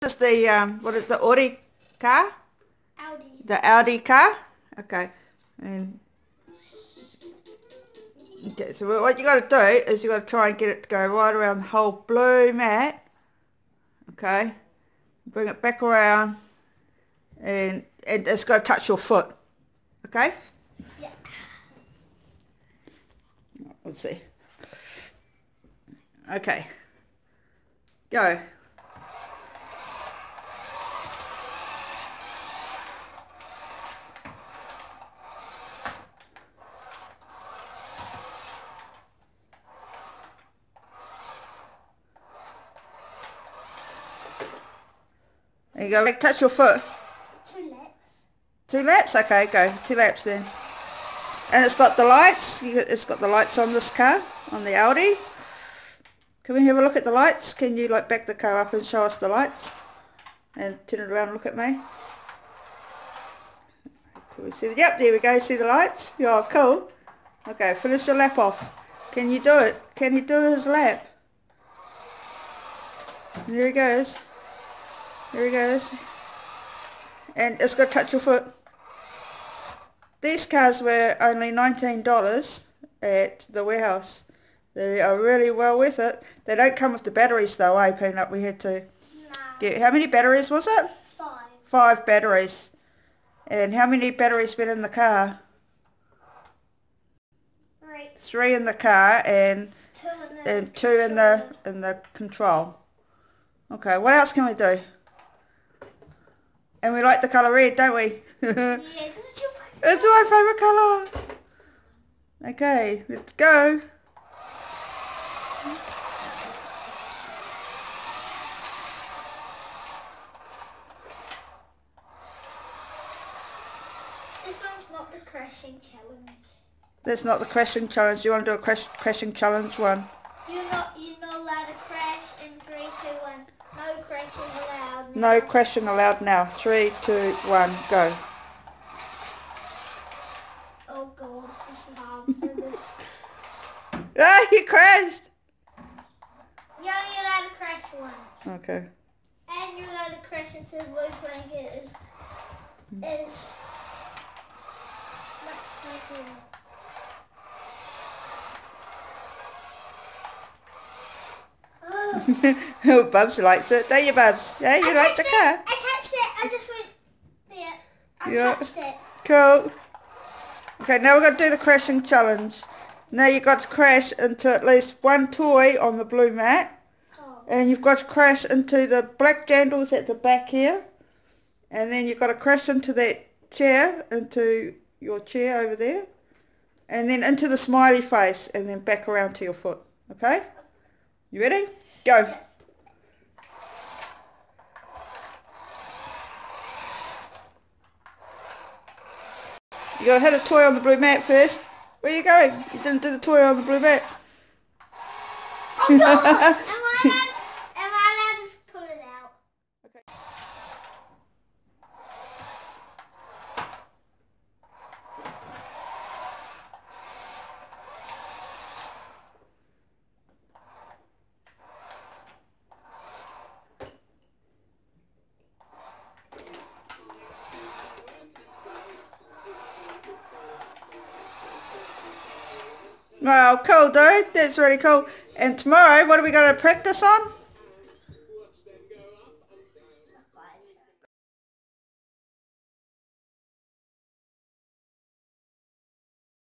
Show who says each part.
Speaker 1: This is the, what is the Audi car?
Speaker 2: Audi.
Speaker 1: The Audi car? Okay. And okay, so what you got to do is you got to try and get it to go right around the whole blue mat. Okay. Bring it back around and it's got to touch your foot. Okay?
Speaker 2: Yeah.
Speaker 1: Let's see. Okay. Go. There you go, like touch your foot.
Speaker 2: 2 laps.
Speaker 1: 2 laps? Okay, go. 2 laps then. And it's got the lights. It's got the lights on this car, on the Audi. Can we have a look at the lights? Can you like back the car up and show us the lights? And turn it around and look at me. Can we see? Yep, there we go. See the lights? Yeah, cool. Okay, finish your lap off. Can you do it? Can he do his lap? There he goes. There he goes. And it's got to touch your foot. These cars were only $19 at the warehouse. They are really well worth it. They don't come with the batteries though, eh, Peanut? We had to get... How many batteries was it?
Speaker 2: 5.
Speaker 1: 5 batteries. And how many batteries went in the car?
Speaker 2: 3.
Speaker 1: 3 in the car and 2 in the control. Okay, what else can we do? And we like the colour red, don't we?
Speaker 2: Yeah,
Speaker 1: it's my favourite colour. Okay, let's go.
Speaker 2: This one's not the crashing challenge.
Speaker 1: That's not the crashing challenge. You want to do a crashing challenge one?
Speaker 2: You're not allowed to crash in 3, 2, 1. No crashing allowed.
Speaker 1: No crashing allowed now. 3, 2, 1, go.
Speaker 2: Oh god, this is hard for this.
Speaker 1: Ah, you crashed!
Speaker 2: You're only allowed to crash once.
Speaker 1: Okay.
Speaker 2: And you're allowed to crash into the blue blanket is much like
Speaker 1: Oh, Bubs likes it. There you, Bubs. Yeah, you like the car.
Speaker 2: I touched it. I just went there. I touched it.
Speaker 1: Cool. Okay, now we're going to do the crashing challenge. Now you've got to crash into at least one toy on the blue mat.
Speaker 2: Oh.
Speaker 1: And you've got to crash into the black jandals at the back here. And then you've got to crash into that chair, into your chair over there. And then into the smiley face and then back around to your foot. Okay? You ready? Go.
Speaker 2: Yeah.
Speaker 1: You got to hit a toy on the blue mat first. Where are you going? You didn't do the toy on the blue mat.
Speaker 2: Oh no! Am I allowed to pull it out?
Speaker 1: Okay. Well, cool, dude. That's really cool. And tomorrow, what are we going to practice on?